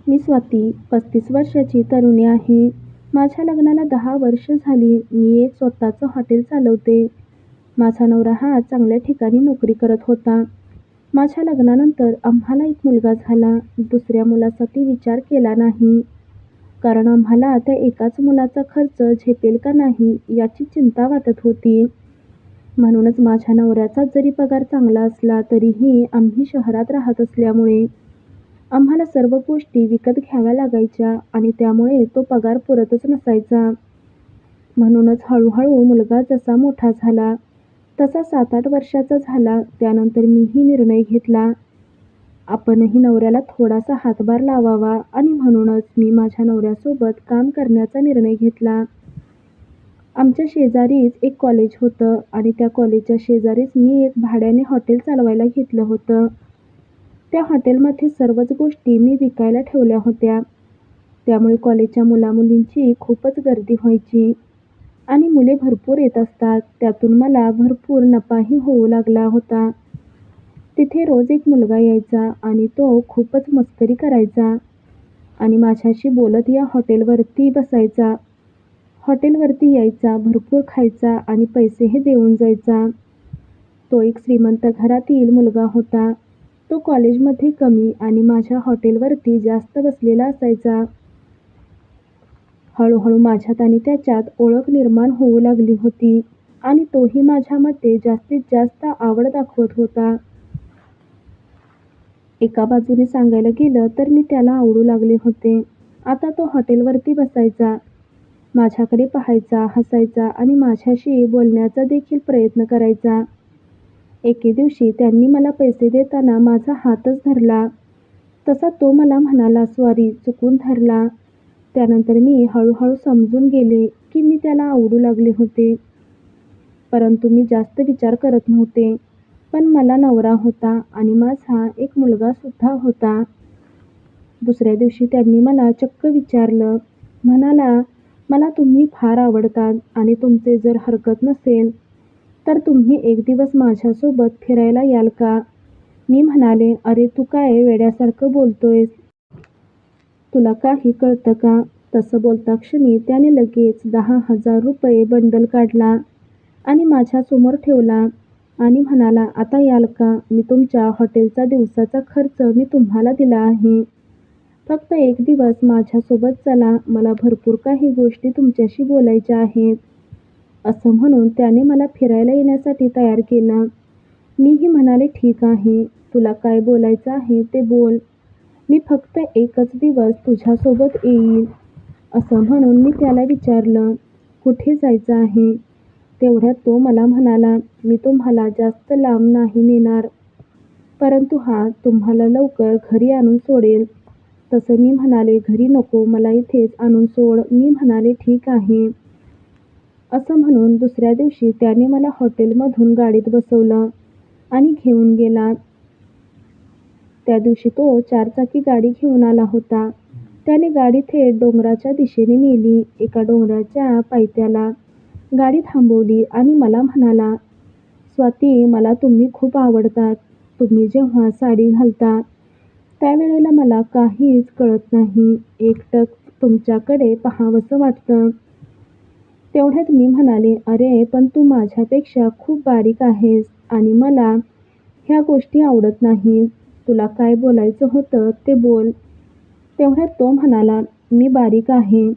मी स्वाती, 35 वर्षाची तरुणी आहे. माझ्या लग्नाला 10 वर्ष झाली. मी एक स्वतःचं हॉटेल चालवते. माझा नवरा हा चांगल्या ठिकाणी नोकरी करत होता. माझ्या लग्नानंतर आम्हाला एक मुलगा झाला. दुसऱ्या मुलासाठी विचार केला नाही. कारण आम्हाला त्या एकाच मुलाचा खर्च झेपेल का नाही याची चिंता वाटत होती. म्हणूनच माझ्या नवऱ्याचा जरी पगार चांगला असला तरीही आम्ही शहरात राहत असल्यामुळे आम्हाला सर्व गोष्टी विकत घ्याव्या लागायच्या आणि त्यामुळे तो पगार पुरतच नसायचा. म्हणूनच हळूहळू मुलगा जसा मोठा झाला तसा 7-8 वर्षाचा झाला त्यानंतर मीही निर्णय घेतला, आपणही नवऱ्याला थोडासा हातभार लावावा आणि म्हणूनच मी माझ्या नवऱ्यासोबत काम करण्याचा निर्णय घेतला. आमच्या शेजारीच एक कॉलेज होतं आणि त्या कॉलेजच्या शेजारीच मी एक भाड्याने हॉटेल चालवायला घेतलं होतं. त्या हॉटेलमध्ये सर्वच गोष्टी मी विकायला ठेवल्या होत्या. त्यामुळे कॉलेजच्या मुलामुलींची खूपच गर्दी व्हायची आणि मुले भरपूर येत असतात. त्यातून मला भरपूर नफाही होऊ लागला होता. तिथे रोज एक मुलगा यायचा आणि तो खूपच मस्करी करायचा आणि माझ्याशी बोलत या हॉटेलवरती बसायचा. हॉटेलवरती यायचा, भरपूर खायचा आणि पैसेही देऊन जायचा. तो एक श्रीमंत घरातील मुलगा होता. तो कॉलेजमध्ये कमी आणि माझ्या हॉटेलवरती जास्त बसलेला असायचा. हळूहळू माझ्यात आणि त्याच्यात ओळख निर्माण होऊ लागली होती आणि तोही माझ्यामध्ये जास्तीत जास्त आवड दाखवत होता. एका बाजूने सांगायला गेलं तर मी त्याला आवडू लागले होते. आता तो हॉटेलवरती बसायचा, माझ्याकडे पाहायचा, हसायचा आणि माझ्याशी बोलण्याचा देखील प्रयत्न करायचा. एके दिवशी त्यांनी मला पैसे देताना माझा हातच धरला. तसा तो मला म्हणाला, "सॉरी, चुकून धरला." त्यानंतर मी हळूहळू समजून गेले की मी त्याला आवडू लागले होते. परंतु मी जास्त विचार करत नव्हते. पण मला नवरा होता आणि माझा एक मुलगा सुद्धा होता. दुसऱ्या दिवशी त्यांनी मला चक्क विचारलं. म्हणाला, "मला तुम्ही फार आवडतात आणि तुमचे जर हरकत नसेल तर तुम्ही एक दिवस माझ्यासोबत फिरायला याल का?" मी म्हणाले, "अरे तू काय वेड्यासारखं बोलतोयस? तुला काही कळतं का?" तसं बोलताक्षणी त्याने लगेच 10,000 रुपये बंडल काढला आणि माझ्यासमोर ठेवला आणि म्हणाला, "आता याल का? मी तुमच्या हॉटेलचा दिवसाचा खर्च मी तुम्हाला दिला आहे. फक्त एक दिवस माझ्यासोबत चला, मला भरपूर काही गोष्टी तुमच्याशी बोलायच्या आहेत." असं म्हणून त्याने मला फिरायला येण्यासाठी तयार केलं. मीही म्हणाले, "ठीक आहे, तुला काय बोलायचं आहे ते बोल. मी फक्त एकच दिवस तुझ्यासोबत येईन." असं म्हणून मी त्याला विचारलं, "कुठे जायचं आहे?" तेवढ्यात तो मला म्हणाला, "मी तुम्हाला जास्त लांब नाही नेणार, परंतु तुम्हाला लवकर घरी आणून सोडेल." तसं मी म्हणाले, "घरी नको, मला इथेच आणून सोड." मी म्हणाले, "ठीक आहे." असं म्हणून दुसऱ्या दिवशी त्याने मला हॉटेलमधून गाडीत बसवलं आणि घेऊन गेला. त्या दिवशी तो 4 चाकी गाडी घेऊन आला होता. त्याने गाडी थेट डोंगराच्या दिशेने नेली. एका डोंगराच्या पायथ्याला गाडी थांबवली आणि मला म्हणाला, "स्वाती, मला तुम्ही खूप आवडतात. तुम्ही जेव्हा साडी घालता त्यावेळेला मला काहीच कळत नाही. एकटक तुमच्याकडे पाहावंसं वाटतं." तेवढ्यात मी म्हणाले, "अरे पण तू माझ्यापेक्षा खूप बारीक आहेस आणि मला ह्या गोष्टी आवडत नाहीत. तुला काय बोलायचं होतं ते बोल." तेवढ्यात तो म्हणाला, "मी बारीक आहे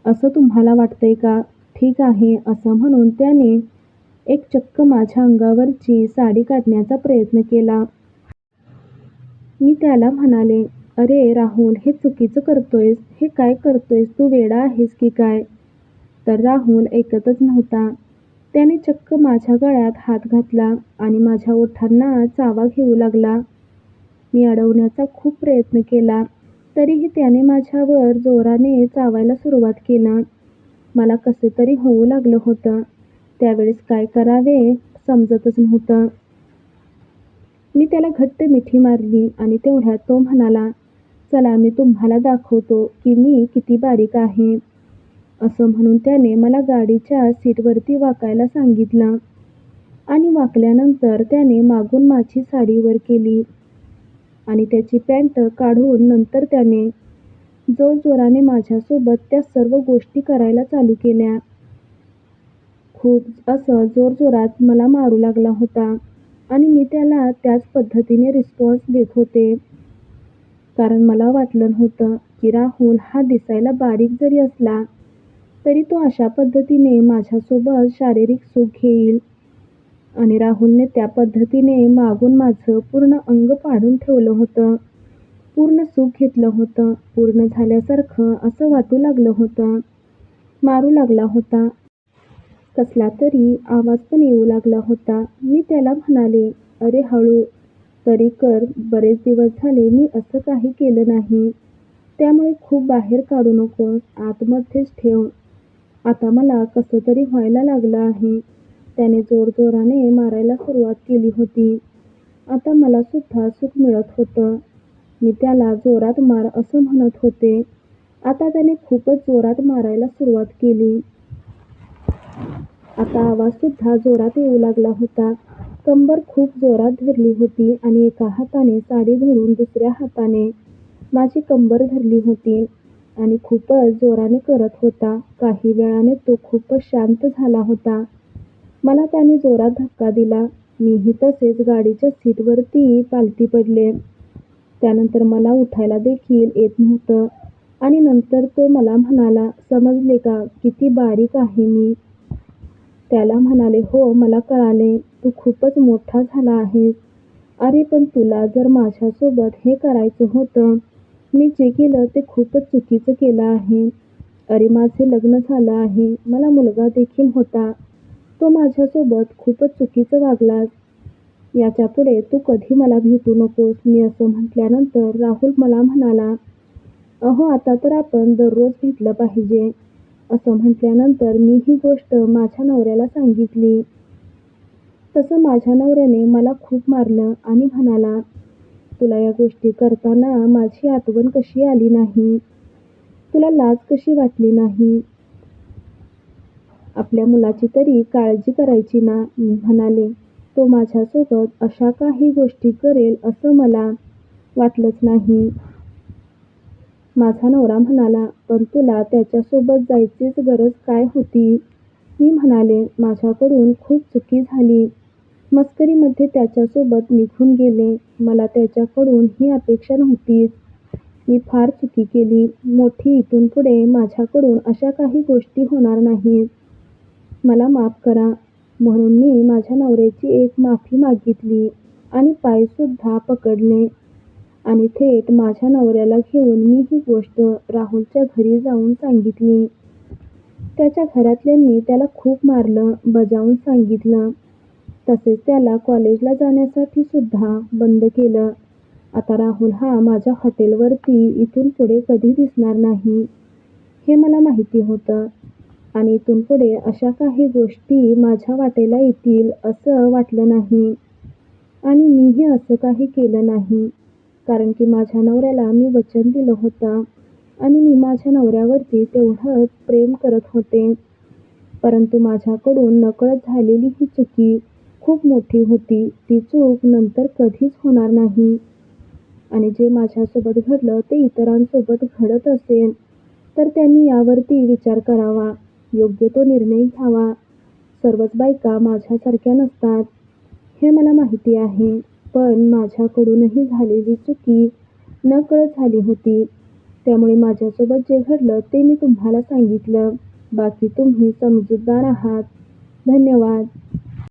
असं तुम्हाला वाटतंय का? ठीक आहे." असं म्हणून त्याने एक चक्क माझ्या अंगावरची साडी काढण्याचा प्रयत्न केला. मी त्याला म्हणाले, "अरे राहुल, हे चुकीचं करतोयस. हे काय करतोयस? तू वेडा आहेस की काय?" तर राहुल ऐकतच नव्हता. त्याने चक्क माझ्या गळ्यात हात घातला आणि माझ्या ओठांना चावा घेऊ लागला. मी अडवण्याचा खूप प्रयत्न केला, तरीही त्याने माझ्यावर जोराने चावायला सुरुवात केलं. मला कसे तरी होऊ लागलं होतं. त्यावेळेस काय करावे समजतच नव्हतं. मी त्याला घट्ट मिठी मारली आणि तेवढ्यात तो म्हणाला, "चला, मी तुम्हाला दाखवतो की मी किती बारीक आहे." असं म्हणून त्याने मला गाडीच्या सीटवरती वाकायला सांगितलं आणि वाकल्यानंतर त्याने मागून माझी साडी वर केली आणि त्याची पॅन्ट काढून नंतर त्याने जोरजोराने माझ्यासोबत त्या सर्व गोष्टी करायला चालू केल्या. खूप असं जोरजोरात मला मारू लागला होता आणि मी त्याला त्याच पद्धतीने रिस्पॉन्स देत होते. कारण मला वाटलं नव्हतं की राहुल हा दिसायला बारीक जरी असला तरी तो अशा पद्धतीने माझ्यासोबत शारीरिक सुख घेईल. आणि राहुलने त्या पद्धतीने मागून माझं पूर्ण अंग पाडून ठेवलं होतं. पूर्ण सुख घेतलं होतं. पूर्ण झाल्यासारखं असं वाटू लागलं होतं. मारू लागला होता. कसला तरी आवाज पण येऊ लागला होता. मी त्याला म्हणाले, "अरे हळू तरी कर. बरेच दिवस झाले मी असं काही केलं नाही. त्यामुळे खूप बाहेर काढू नकोस. आतमध्येच ठेव. आता मला कसं तरी व्हायला लागलं आहे." त्याने जोरजोराने मारायला सुरुवात केली होती. आता मला सुद्धा सुख मिळत होतं. मी त्याला जोरात मार असं म्हणत होते. आता त्याने खूपच जोरात मारायला सुरुवात केली. आता आवाज सुद्धा जोरात येऊ लागला होता. कंबर खूप जोरात धरली होती आणि एका हाताने साडी धरून दुसऱ्या हाताने माझी कंबर धरली होती आणि खूपच जोराने करत होता. काही वेळाने तो खूपच शांत झाला होता. मला त्याने जोरात धक्का दिला. मीही तसेच गाडीच्या सीटवरती पालथी पडले. त्यानंतर मला उठायला देखील येत नव्हतं आणि नंतर तो मला म्हणाला, "समजले का किती बारीक आहे मी?" त्याला म्हणाले, "हो, मला कळाले. तू खूपच मोठा झाला आहेस. अरे पण तुला जर माझ्यासोबत हे करायचं होतं. मी जे केलं ते खूपच चुकीचं केलं आहे. अरे माझे लग्न झालं आहे. मला मुलगा देखील होता. तो माझ्यासोबत खूपच चुकीचं वागलास. याच्यापुढे तू कधी मला भेटू नकोस." मी असं म्हटल्यानंतर राहुल मला म्हणाला, "अहो आता तर आपण दररोज भेटलं पाहिजे." असं म्हटल्यानंतर मी ही गोष्ट माझ्या नवऱ्याला सांगितली. तसं माझ्या नवऱ्याने मला खूप मारलं आणि म्हणाला, "तुला या गोष्टी करताना माझी आठवण कशी आली नाही? तुला लाज कशी वाटली नाही? आपल्या मुलाची तरी काळजी करायची ना?" मी म्हणाले, "तो माझ्यासोबत अशा काही गोष्टी करेल असं मला वाटलंच नाही." माझा नवरा म्हणाला, "पण तुला त्याच्यासोबत जायचीच गरज काय होती?" मी म्हणाले, "माझ्याकडून खूप चुकी झाली. मस्करीमध्ये त्याच्यासोबत निघून गेले. मला त्याच्याकडून ही अपेक्षा नव्हतीच. मी फार चुकी केली. मोठी इथून पुढे माझ्याकडून अशा काही गोष्टी होणार नाहीत. मला माफ करा." म्हणून मी माझ्या नवऱ्याची एक माफी मागितली आणि पायसुद्धा पकडले आणि थेट माझ्या नवऱ्याला घेऊन मी ही गोष्ट राहुलच्या घरी जाऊन सांगितली. त्याच्या घरातल्यांनी त्याला खूप मारलं, बजावून सांगितलं. तसेच त्याला कॉलेजला जाण्यासाठी सुद्धा बंद केलं. आता राहुल हा माझ्या हॉटेलवरती इथून पुढे कधी दिसणार नाही, हे मला माहिती होतं. आणि इथून पुढे अशा काही गोष्टी माझ्या वाटेला येतील असं वाटलं नाही. आणि मीही असं काही केलं नाही. कारण की माझ्या नवऱ्याला मी वचन दिलं होतं आणि मी माझ्या नवऱ्यावरती तेवढंच प्रेम करत होते. परंतु माझ्याकडून नकळत झालेली ही चुकी खूप मोठी होती. ती चूक नंतर कधीच होणार नाही. आणि जे माझ्यासोबत घडलं ते इतरांसोबत घडत असेल तर त्यांनी यावरती विचार करावा. योग्य तो निर्णय घ्यावा. सर्वच बायका माझ्यासारख्या नसतात, हे मला माहिती आहे. पण माझ्याकडूनही झालेली चुकी नकळत झाली होती. त्यामुळे माझ्यासोबत जे घडलं ते मी तुम्हाला सांगितलं. बाकी तुम्ही समजूतदार आहात. धन्यवाद.